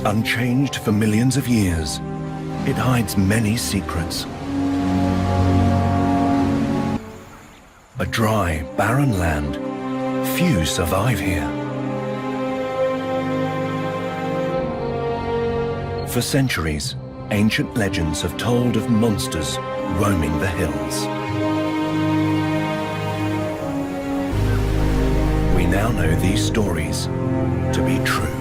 Unchanged for millions of years, it hides many secrets. A dry, barren land, few survive here. For centuries, ancient legends have told of monsters roaming the hills. We now know these stories to be true.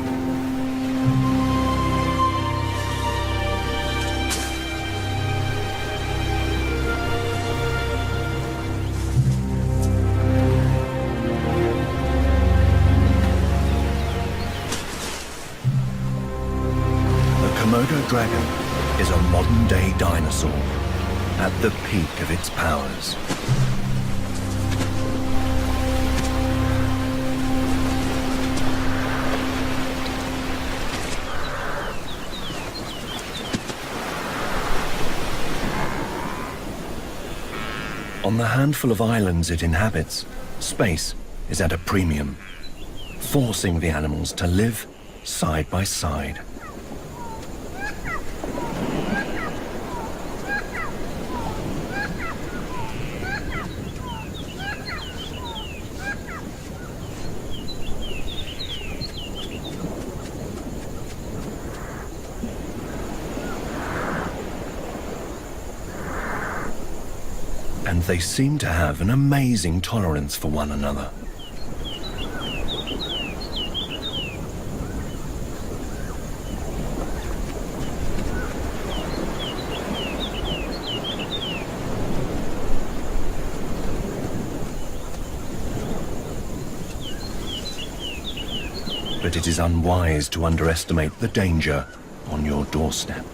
Komodo dragon is a modern-day dinosaur at the peak of its powers. On the handful of islands it inhabits, space is at a premium, forcing the animals to live side by side. And they seem to have an amazing tolerance for one another. But it is unwise to underestimate the danger on your doorstep.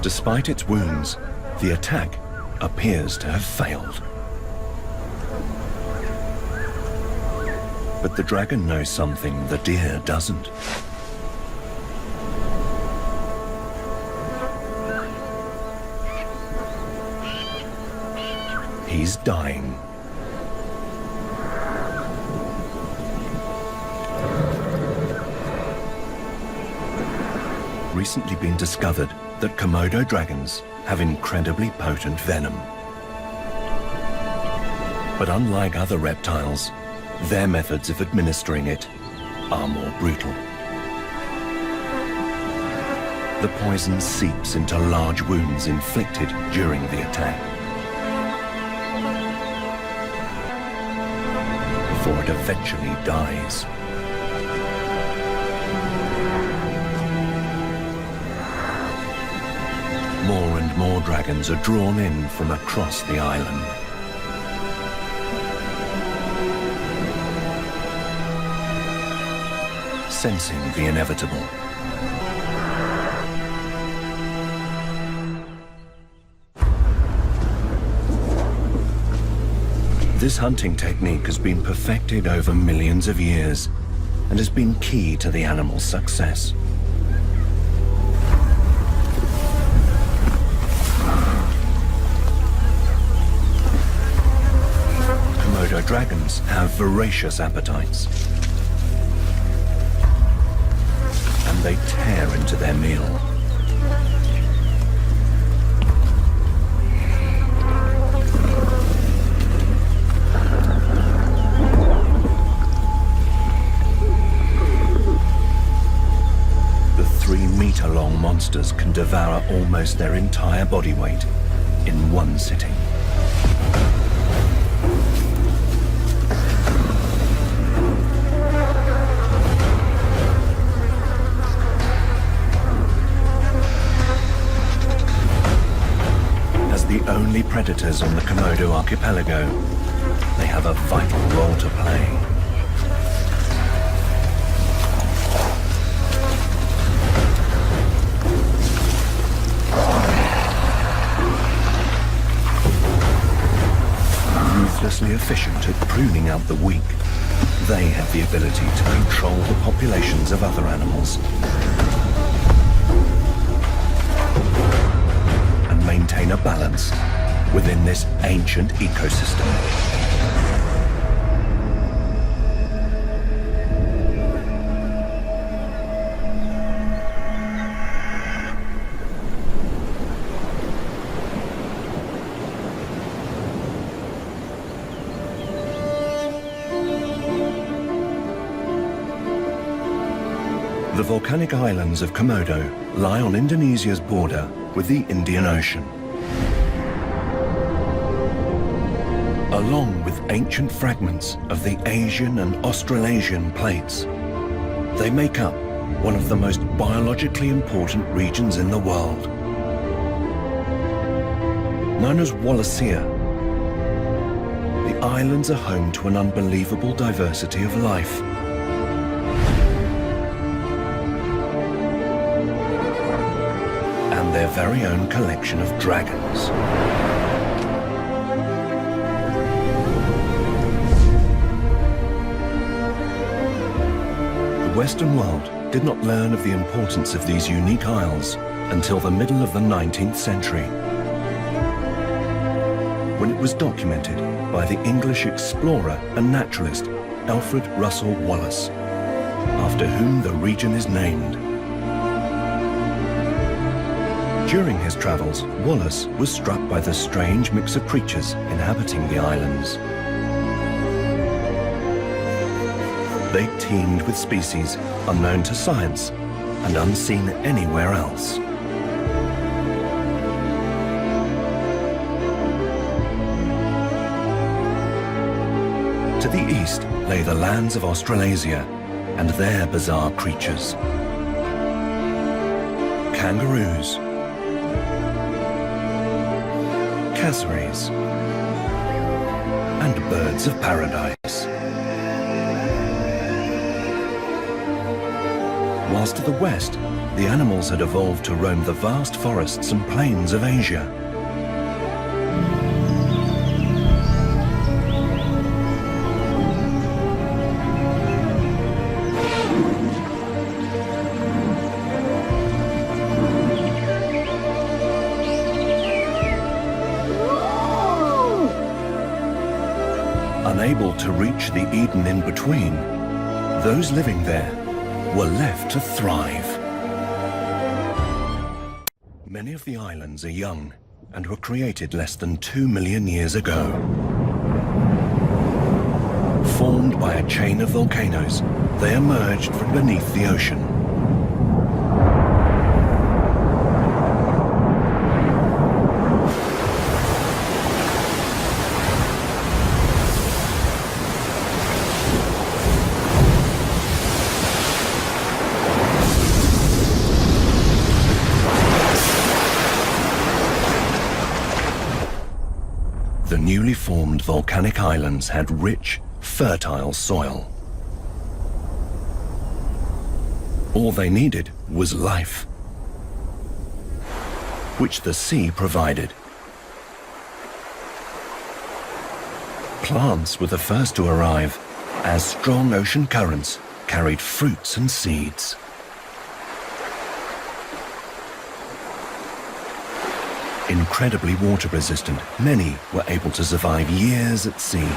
Despite its wounds, the attack appears to have failed. But the dragon knows something the deer doesn't. He's dying. Recently been discovered that Komodo dragons have incredibly potent venom. But unlike other reptiles, their methods of administering it are more brutal. The poison seeps into large wounds inflicted during the attack, before it eventually dies. More and more dragons are drawn in from across the island. Sensing the inevitable. This hunting technique has been perfected over millions of years and has been key to the animal's success. Komodo dragons have voracious appetites, and they tear into their meal. The 3-meter-long monsters can devour almost their entire body weight in one sitting. The only predators on the Komodo archipelago, they have a vital role to play. miraculously efficient at pruning out the weak, they have the ability to control the populations of other animals and maintain a balance within this ancient ecosystem. The volcanic islands of Komodo lie on Indonesia's border with the Indian Ocean. Along with ancient fragments of the Asian and Australasian plates, they make up one of the most biologically important regions in the world. Known as Wallacea, the islands are home to an unbelievable diversity of life. And their very own collection of dragons. The Western world did not learn of the importance of these unique isles until the middle of the 19th century, when it was documented by the English explorer and naturalist Alfred Russel Wallace, after whom the region is named. During his travels, Wallace was struck by the strange mix of creatures inhabiting the islands. They teemed with species unknown to science and unseen anywhere else. To the east lay the lands of Australasia and their bizarre creatures. Kangaroos, cassowaries, and birds of paradise. Whilst to the west, the animals had evolved to roam the vast forests and plains of Asia. Unable to reach the Eden in between, those living there were left to thrive. Many of the islands are young and were created less than 2 million years ago. Formed by a chain of volcanoes, they emerged from beneath the ocean. The newly formed volcanic islands had rich, fertile soil. All they needed was life, which the sea provided. Plants were the first to arrive, as strong ocean currents carried fruits and seeds. Incredibly water resistant, many were able to survive years at sea.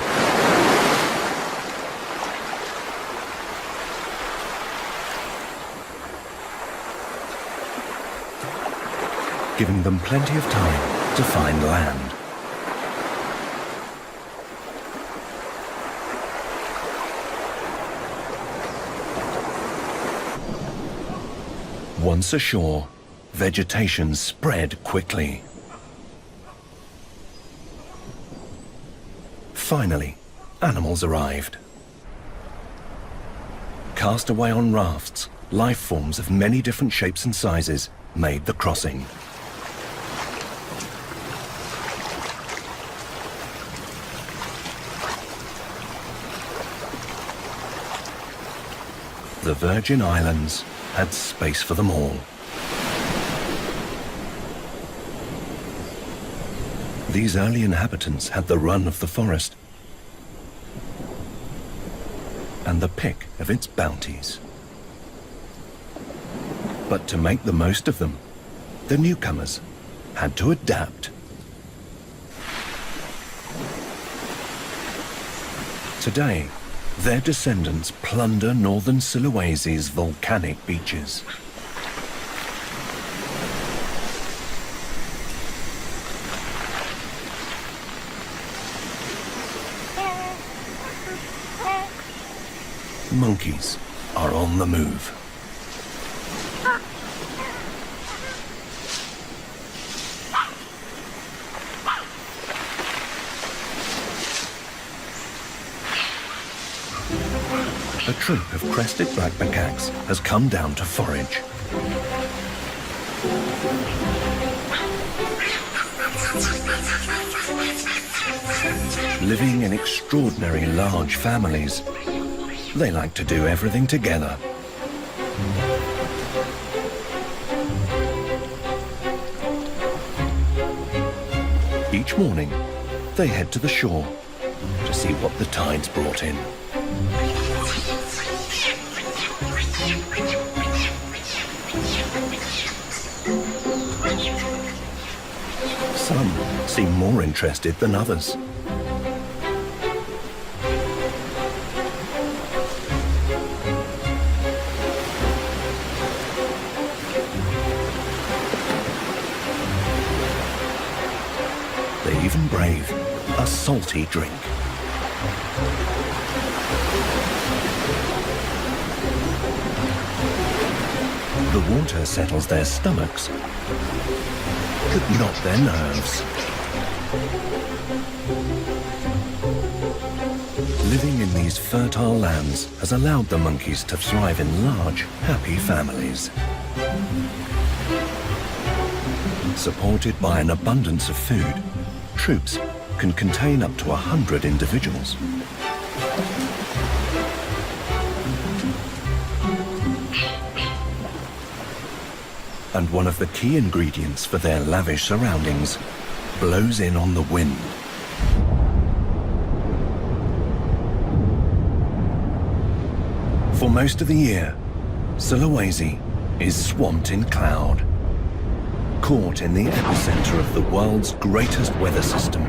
Giving them plenty of time to find land. Once ashore, vegetation spread quickly. Finally, animals arrived. Cast away on rafts, life forms of many different shapes and sizes made the crossing. The Virgin Islands had space for them all. These early inhabitants had the run of the forest and the pick of its bounties. But to make the most of them, the newcomers had to adapt. Today, their descendants plunder northern Sulawesi's volcanic beaches. Monkeys are on the move. A troop of crested black macaques has come down to forage. Living in extraordinary large families, they like to do everything together. Each morning, they head to the shore to see what the tide's brought in. Some seem more interested than others. They even brave a salty drink. The water settles their stomachs, but not their nerves. Living in these fertile lands has allowed the monkeys to thrive in large, happy families. Supported by an abundance of food, troops can contain up to 100 individuals. And one of the key ingredients for their lavish surroundings blows in on the wind. For most of the year, Sulawesi is swamped in cloud, caught in the epicenter of the world's greatest weather system,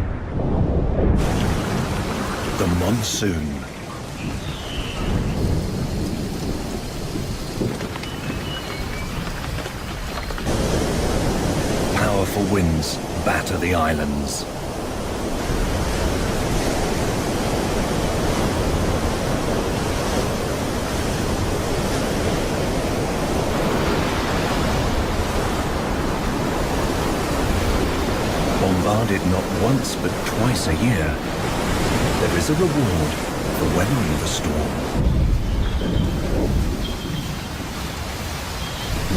the monsoon. Powerful winds batter the islands. Bombarded not once but twice a year, there is a reward for weathering the storm.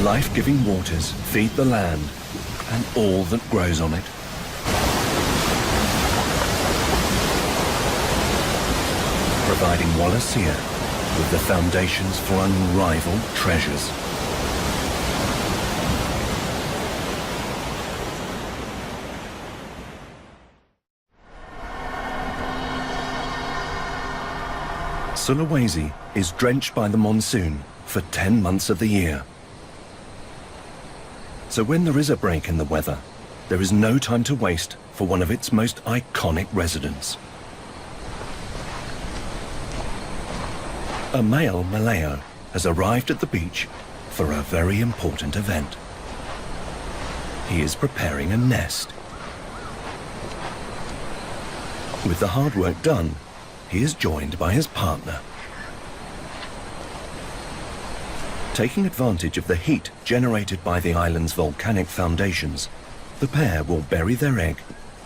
Life-giving waters feed the land and all that grows on it. Providing Wallacea with the foundations for unrivaled treasures. Sulawesi is drenched by the monsoon for 10 months of the year. So when there is a break in the weather, there is no time to waste for one of its most iconic residents. A male Malayo has arrived at the beach for a very important event. He is preparing a nest. With the hard work done, he is joined by his partner. Taking advantage of the heat generated by the island's volcanic foundations, the pair will bury their egg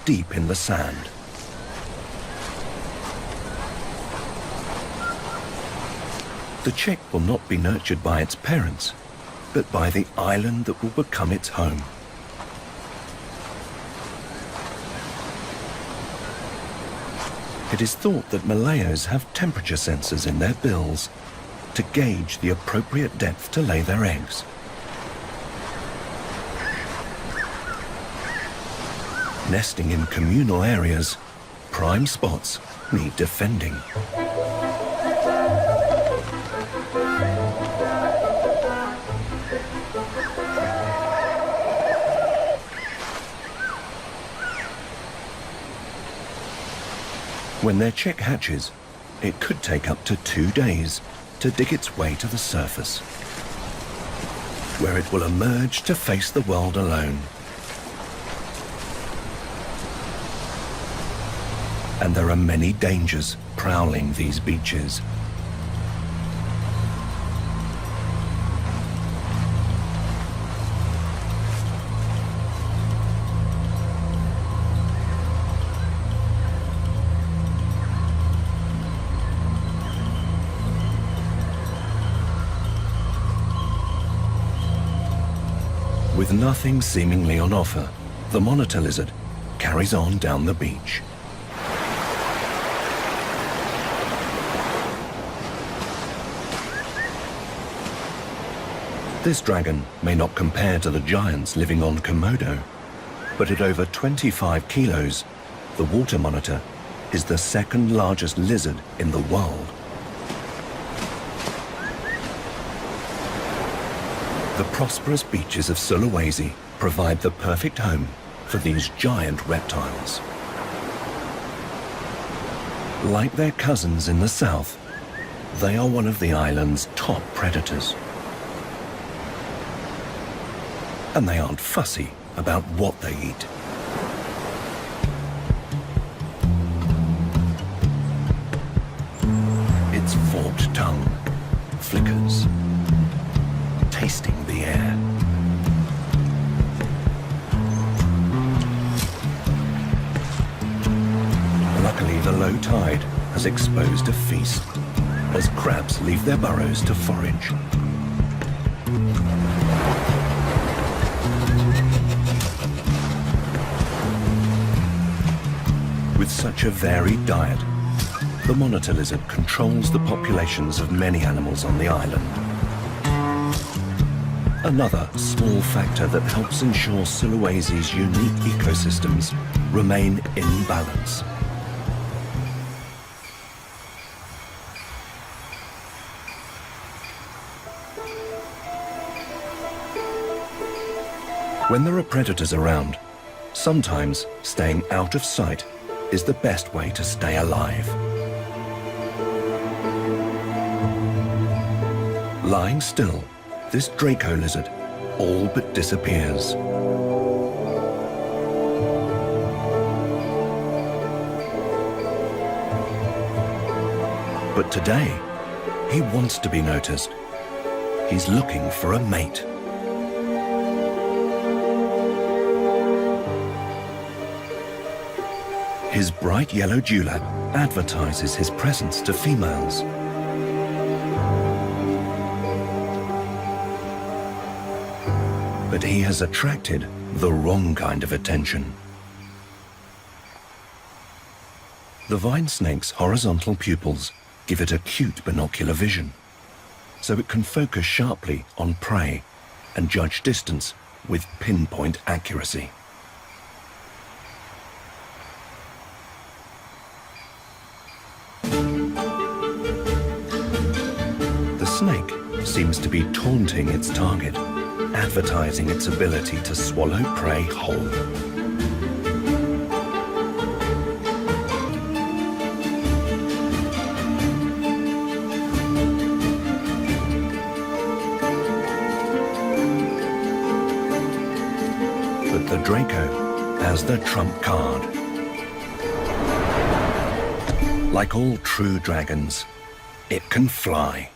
deep in the sand. The chick will not be nurtured by its parents, but by the island that will become its home. It is thought that Malayos have temperature sensors in their bills to gauge the appropriate depth to lay their eggs. Nesting in communal areas, prime spots need defending. When their chick hatches, it could take up to 2 days to dig its way to the surface, where it will emerge to face the world alone. And there are many dangers prowling these beaches. With nothing seemingly on offer, the monitor lizard carries on down the beach. This dragon may not compare to the giants living on Komodo, but at over 25 kilos, the water monitor is the second largest lizard in the world. The prosperous beaches of Sulawesi provide the perfect home for these giant reptiles. Like their cousins in the south, they are one of the island's top predators. And they aren't fussy about what they eat. Its forked tongue flickers, tasting the air. Luckily, the low tide has exposed a feast as crabs leave their burrows to forage. With such a varied diet, the monitor lizard controls the populations of many animals on the island. Another small factor that helps ensure Sulawesi's unique ecosystems remain in balance. When there are predators around, sometimes staying out of sight is the best way to stay alive. Lying still, this Draco lizard all but disappears. But today, he wants to be noticed. He's looking for a mate. His bright yellow dewlap advertises his presence to females. But he has attracted the wrong kind of attention. The vine snake's horizontal pupils give it acute binocular vision, so it can focus sharply on prey and judge distance with pinpoint accuracy. The snake seems to be taunting its target, advertising its ability to swallow prey whole. But the Draco has the trump card. Like all true dragons, it can fly.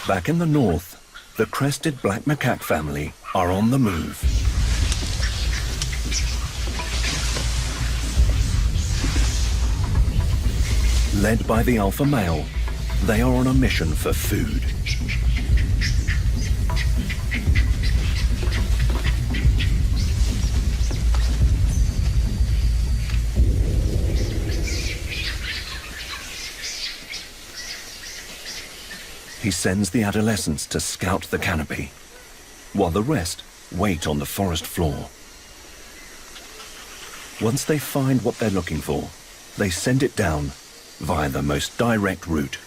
Back in the north, the crested black macaque family are on the move. Led by the alpha male, they are on a mission for food. He sends the adolescents to scout the canopy, while the rest wait on the forest floor. Once they find what they're looking for, they send it down via the most direct route.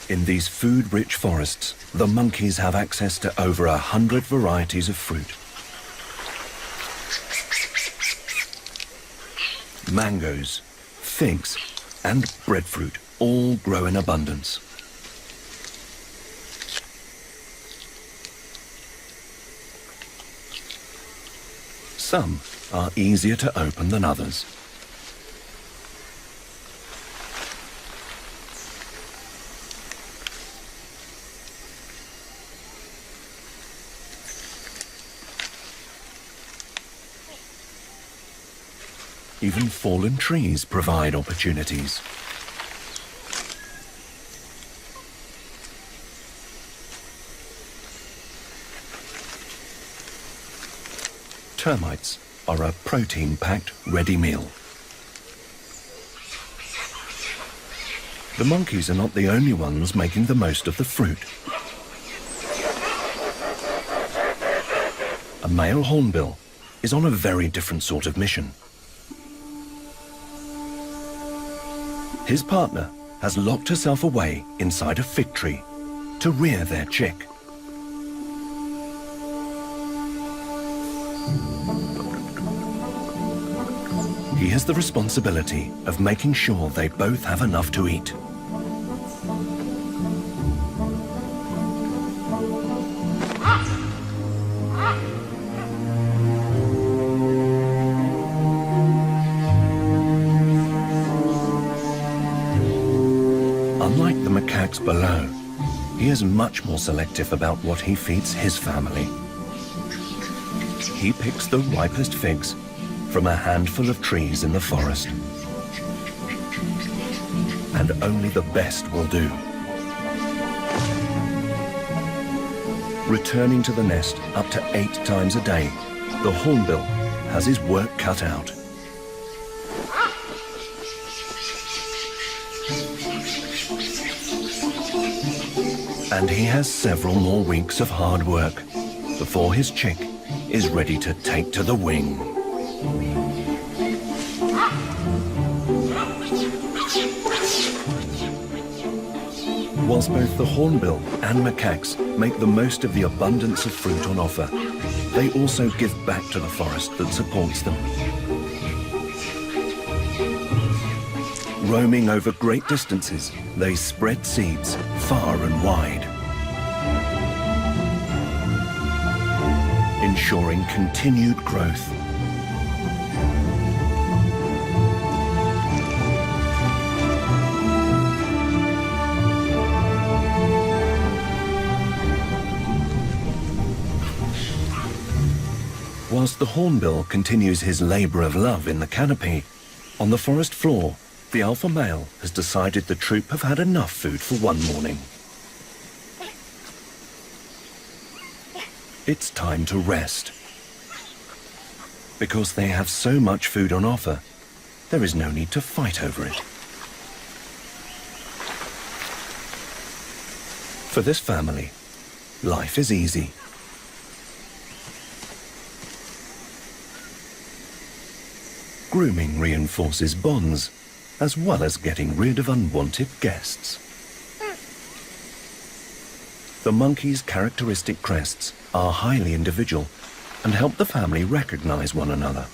In these food-rich forests, the monkeys have access to over 100 varieties of fruit. Mangoes, figs, and breadfruit all grow in abundance. Some are easier to open than others. Even fallen trees provide opportunities. Termites are a protein-packed ready meal. The monkeys are not the only ones making the most of the fruit. A male hornbill is on a very different sort of mission. His partner has locked herself away inside a fig tree to rear their chick. He has the responsibility of making sure they both have enough to eat. Unlike the macaques below, he is much more selective about what he feeds his family. He picks the ripest figs from a handful of trees in the forest. And only the best will do. Returning to the nest up to 8 times a day, the hornbill has his work cut out. And he has several more weeks of hard work before his chick is ready to take to the wing. Whilst both the hornbill and macaques make the most of the abundance of fruit on offer, they also give back to the forest that supports them. Roaming over great distances, they spread seeds far and wide, ensuring continued growth. Whilst the hornbill continues his labour of love in the canopy, on the forest floor, the alpha male has decided the troop have had enough food for one morning. It's time to rest. Because they have so much food on offer, there is no need to fight over it. For this family, life is easy. Grooming reinforces bonds, as well as getting rid of unwanted guests. The monkey's characteristic crests are highly individual and help the family recognize one another.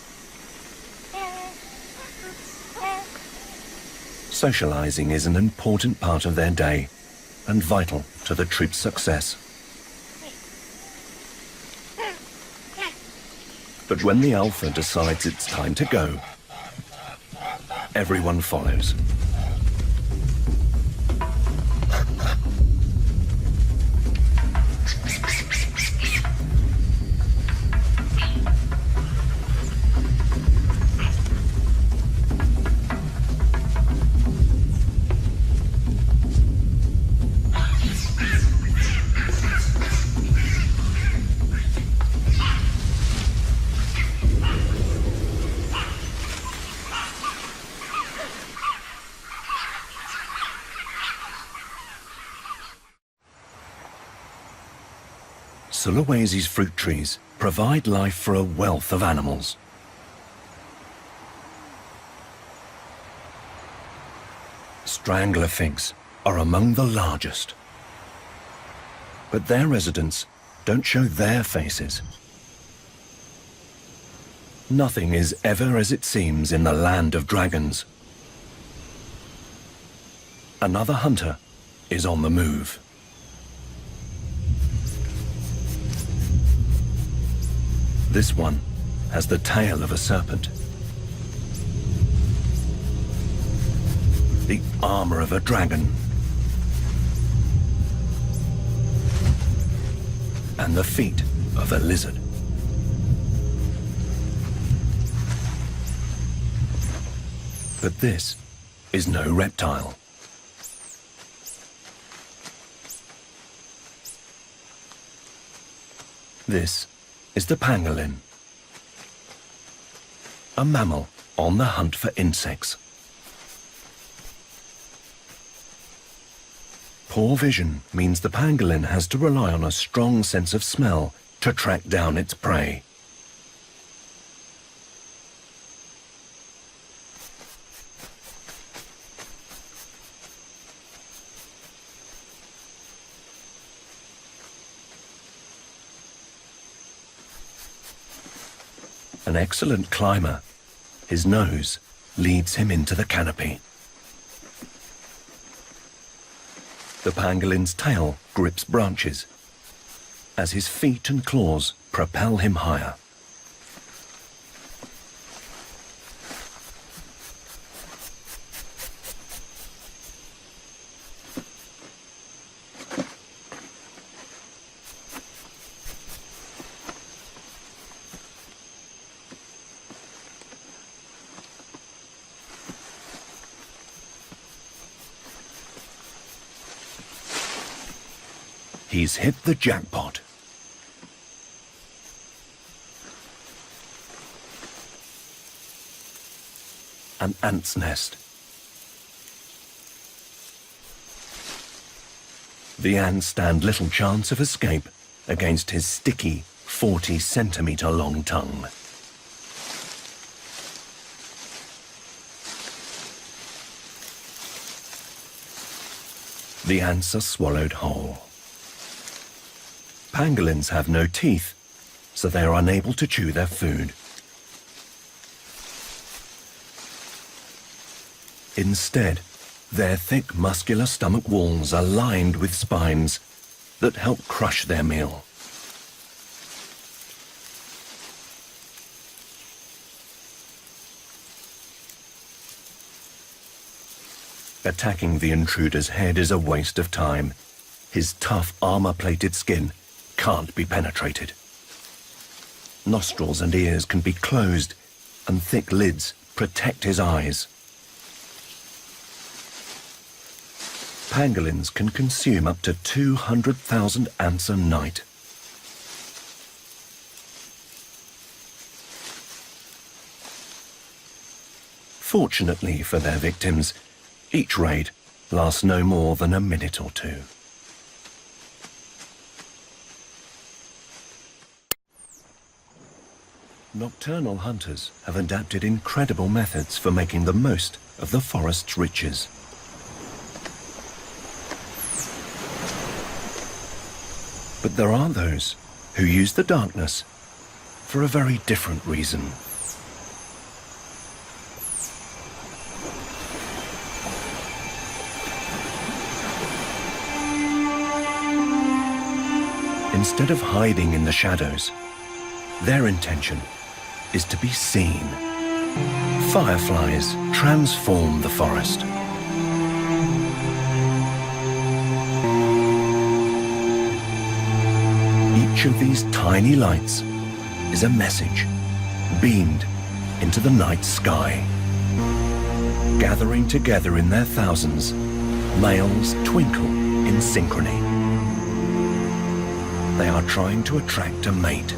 Socializing is an important part of their day and vital to the troop's success. But when the alpha decides it's time to go, everyone follows. Sulawesi's fruit trees provide life for a wealth of animals. Strangler figs are among the largest. But their residents don't show their faces. Nothing is ever as it seems in the land of dragons. Another hunter is on the move. This one has the tail of a serpent, the armor of a dragon, and the feet of a lizard. But this is no reptile. This is the pangolin, a mammal on the hunt for insects. Poor vision means the pangolin has to rely on a strong sense of smell to track down its prey. An excellent climber, his nose leads him into the canopy. The pangolin's tail grips branches as his feet and claws propel him higher. He's hit the jackpot. An ant's nest. The ants stand little chance of escape against his sticky 40-centimeter long tongue. The ants are swallowed whole. Pangolins have no teeth, so they are unable to chew their food. Instead, their thick muscular stomach walls are lined with spines that help crush their meal. Attacking the intruder's head is a waste of time. His tough armor-plated skin can't be penetrated. Nostrils and ears can be closed, and thick lids protect his eyes. Pangolins can consume up to 200,000 ants a night. Fortunately for their victims, each raid lasts no more than a minute or two. Nocturnal hunters have adapted incredible methods for making the most of the forest's riches. But there are those who use the darkness for a very different reason. Instead of hiding in the shadows, their intention is to be seen. Fireflies transform the forest. Each of these tiny lights is a message beamed into the night sky. Gathering together in their thousands, males twinkle in synchrony. They are trying to attract a mate.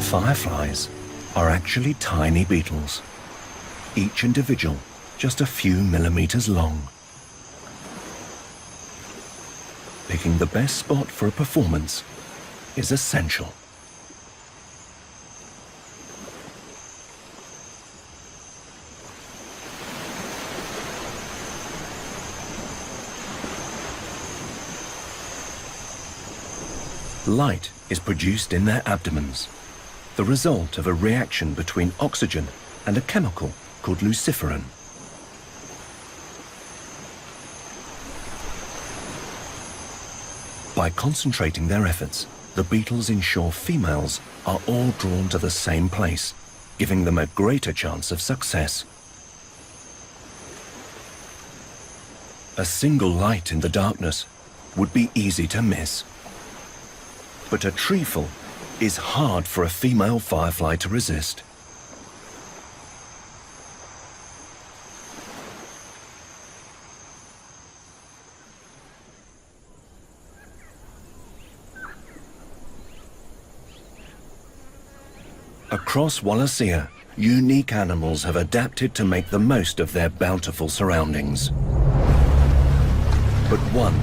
Fireflies are actually tiny beetles, each individual just a few millimeters long. Picking the best spot for a performance is essential. Light is produced in their abdomens, the result of a reaction between oxygen and a chemical called luciferin. By concentrating their efforts, the beetles ensure females are all drawn to the same place, giving them a greater chance of success. A single light in the darkness would be easy to miss. But a trefoil is hard for a female firefly to resist. Across Wallacea, unique animals have adapted to make the most of their bountiful surroundings. But one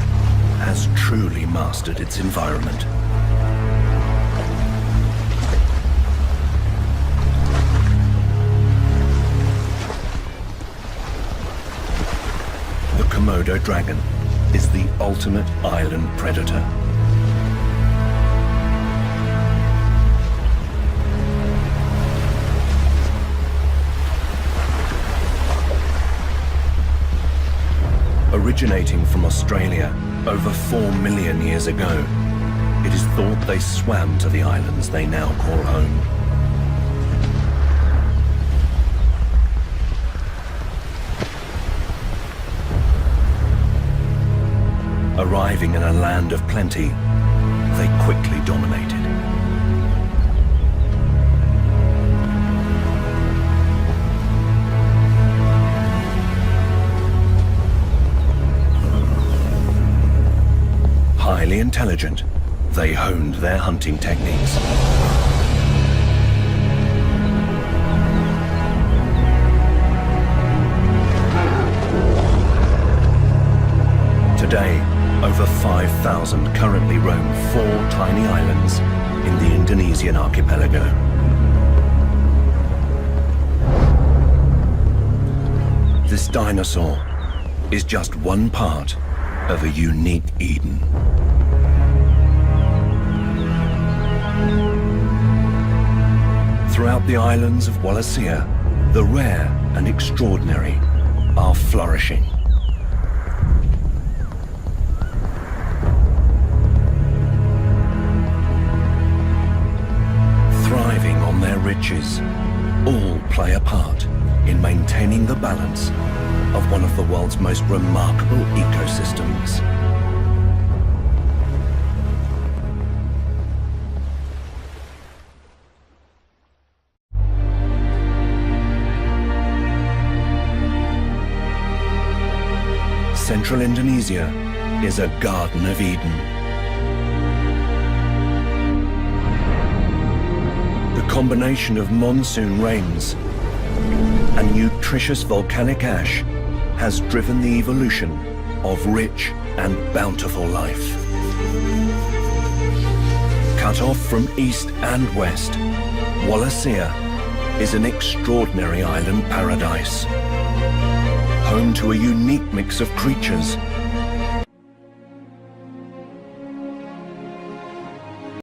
has truly mastered its environment. The Komodo dragon is the ultimate island predator. Originating from Australia over 4 million years ago, it is thought they swam to the islands they now call home. Arriving in a land of plenty, they quickly dominated. Highly intelligent, they honed their hunting techniques. Today, over 5,000 currently roam 4 tiny islands in the Indonesian archipelago. This dinosaur is just one part of a unique Eden. Throughout the islands of Wallacea, the rare and extraordinary are flourishing. Thriving on their riches, all play a part in maintaining the balance of one of the world's most remarkable ecosystems. Central Indonesia is a Garden of Eden. The combination of monsoon rains and nutritious volcanic ash has driven the evolution of rich and bountiful life. Cut off from east and west, Wallacea is an extraordinary island paradise, home to a unique mix of creatures